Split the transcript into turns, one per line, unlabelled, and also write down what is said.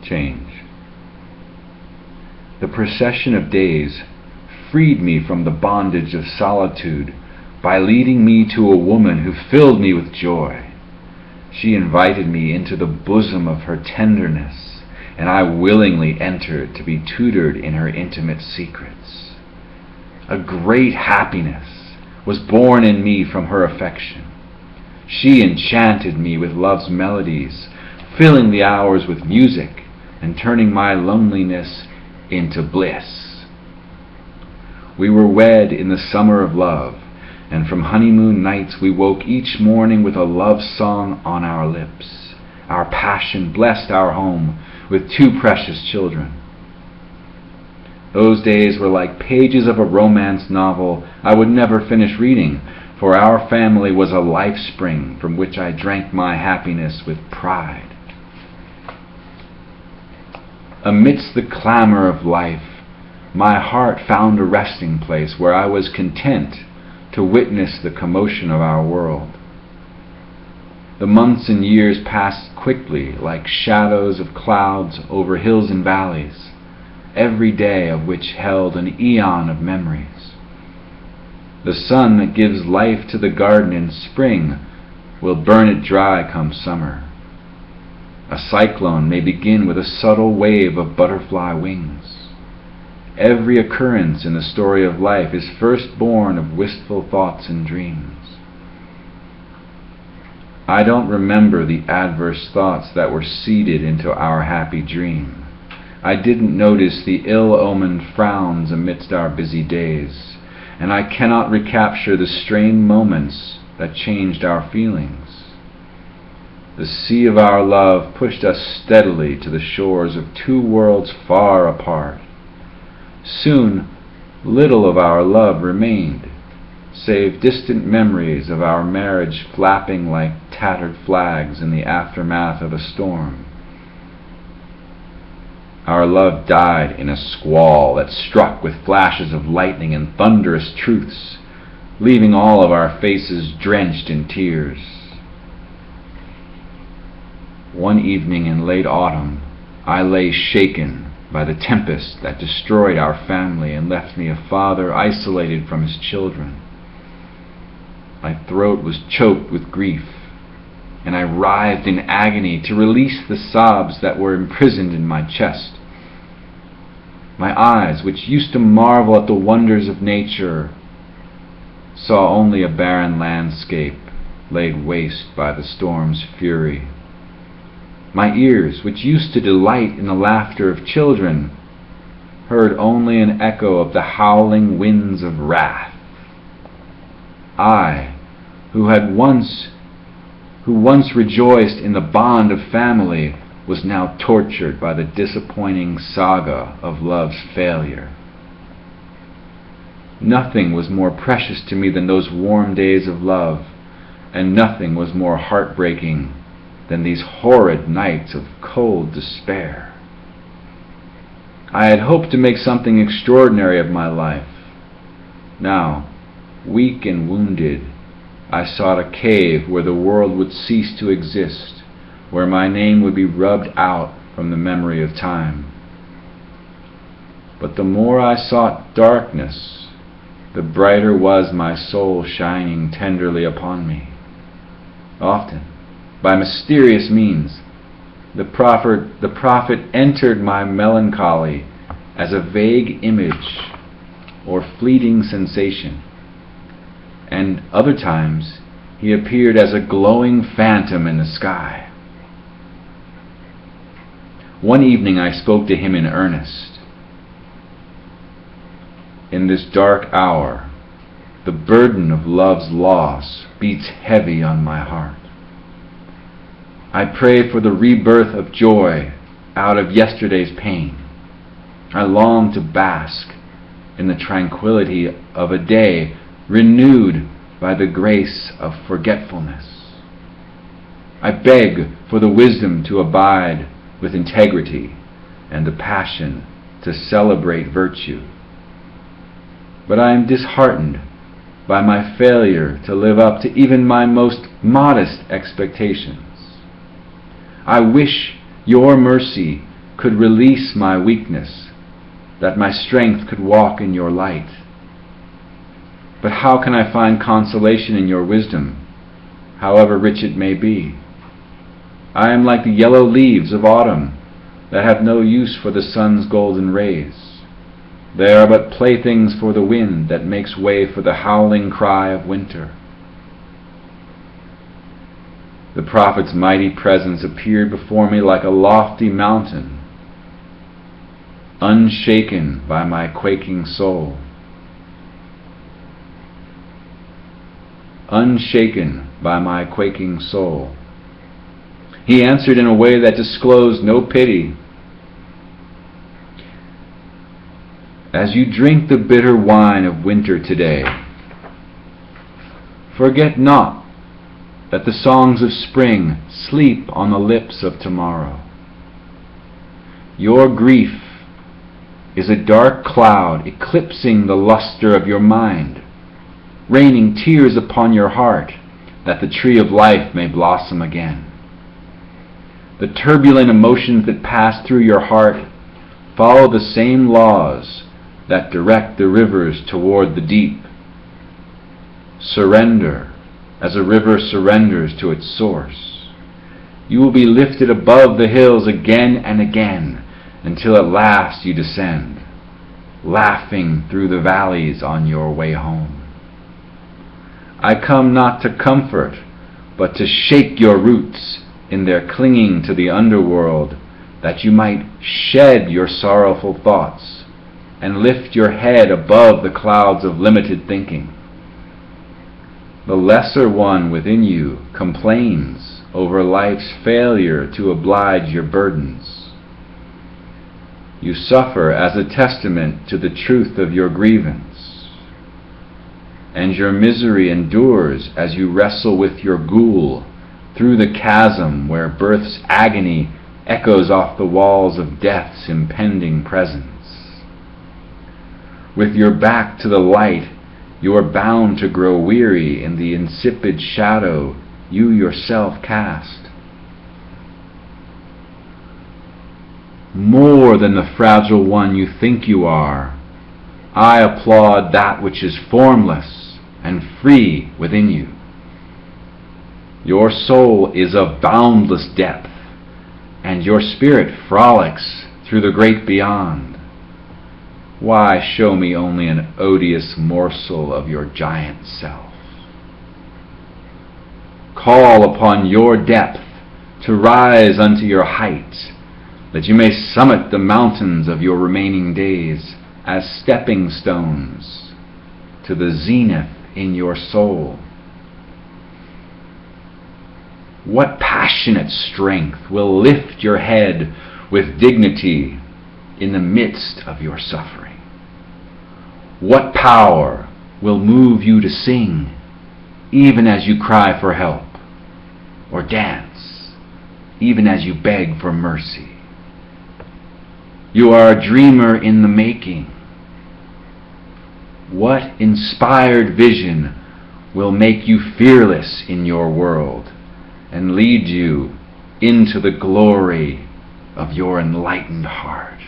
change. The procession of days freed me from the bondage of solitude by leading me to a woman who filled me with joy. She invited me into the bosom of her tenderness, and I willingly entered to be tutored in her intimate secrets. A great happiness was born in me from her affection. She enchanted me with love's melodies, filling the hours with music and turning my loneliness into bliss. We were wed in the summer of love, and from honeymoon nights we woke each morning with a love song on our lips. Our passion blessed our home with 2 precious children. Those days were like pages of a romance novel I would never finish reading, for our family was a life spring from which I drank my happiness with pride. Amidst the clamor of life, my heart found a resting place where I was content to witness the commotion of our world. The months and years passed quickly like shadows of clouds over hills and valleys, every day of which held an eon of memories. The sun that gives life to the garden in spring will burn it dry come summer. A cyclone may begin with a subtle wave of butterfly wings. Every occurrence in the story of life is first born of wistful thoughts and dreams. I don't remember the adverse thoughts that were seeded into our happy dream. I didn't notice the ill-omened frowns amidst our busy days, and I cannot recapture the strained moments that changed our feelings. The sea of our love pushed us steadily to the shores of 2 worlds far apart. Soon, little of our love remained, save distant memories of our marriage flapping like tattered flags in the aftermath of a storm. Our love died in a squall that struck with flashes of lightning and thunderous truths, leaving all of our faces drenched in tears. One evening in late autumn, I lay shaken by the tempest that destroyed our family and left me a father isolated from his children. My throat was choked with grief, and I writhed in agony to release the sobs that were imprisoned in my chest. My eyes, which used to marvel at the wonders of nature, saw only a barren landscape laid waste by the storm's fury. My ears, which used to delight in the laughter of children, heard only an echo of the howling winds of wrath. I, who once rejoiced in the bond of family, was now tortured by the disappointing saga of love's failure. Nothing was more precious to me than those warm days of love, and nothing was more heartbreaking than these horrid nights of cold despair. I had hoped to make something extraordinary of my life. Now, weak and wounded, I sought a cave where the world would cease to exist, where my name would be rubbed out from the memory of time. But the more I sought darkness, the brighter was my soul shining tenderly upon me. Often, by mysterious means, the prophet entered my melancholy as a vague image or fleeting sensation, and other times he appeared as a glowing phantom in the sky. One evening I spoke to him in earnest. In this dark hour, the burden of love's loss beats heavy on my heart. I pray for the rebirth of joy out of yesterday's pain. I long to bask in the tranquility of a day renewed by the grace of forgetfulness. I beg for the wisdom to abide with integrity and the passion to celebrate virtue. But I am disheartened by my failure to live up to even my most modest expectations. I wish your mercy could release my weakness, that my strength could walk in your light. But how can I find consolation in your wisdom, however rich it may be? I am like the yellow leaves of autumn that have no use for the sun's golden rays. They are but playthings for the wind that makes way for the howling cry of winter. The prophet's mighty presence appeared before me like a lofty mountain, unshaken by my quaking soul. Unshaken by my quaking soul. He answered in a way that disclosed no pity. As you drink the bitter wine of winter today, forget not that the songs of spring sleep on the lips of tomorrow. Your grief is a dark cloud eclipsing the luster of your mind, raining tears upon your heart that the tree of life may blossom again. The turbulent emotions that pass through your heart follow the same laws that direct the rivers toward the deep. Surrender as a river surrenders to its source. You will be lifted above the hills again and again until at last you descend, laughing through the valleys on your way home. I come not to comfort, but to shake your roots in their clinging to the underworld, that you might shed your sorrowful thoughts and lift your head above the clouds of limited thinking. The lesser one within you complains over life's failure to oblige your burdens. You suffer as a testament to the truth of your grievance, and your misery endures as you wrestle with your ghoul through the chasm where birth's agony echoes off the walls of death's impending presence. With your back to the light, you are bound to grow weary in the insipid shadow you yourself cast. More than the fragile one you think you are, I applaud that which is formless and free within you. Your soul is of boundless depth, and your spirit frolics through the great beyond. Why show me only an odious morsel of your giant self? Call upon your depth to rise unto your height, that you may summit the mountains of your remaining days as stepping stones to the zenith in your soul. What passionate strength will lift your head with dignity in the midst of your suffering? What power will move you to sing even as you cry for help, or dance even as you beg for mercy? You are a dreamer in the making. What inspired vision will make you fearless in your world and lead you into the glory of your enlightened heart?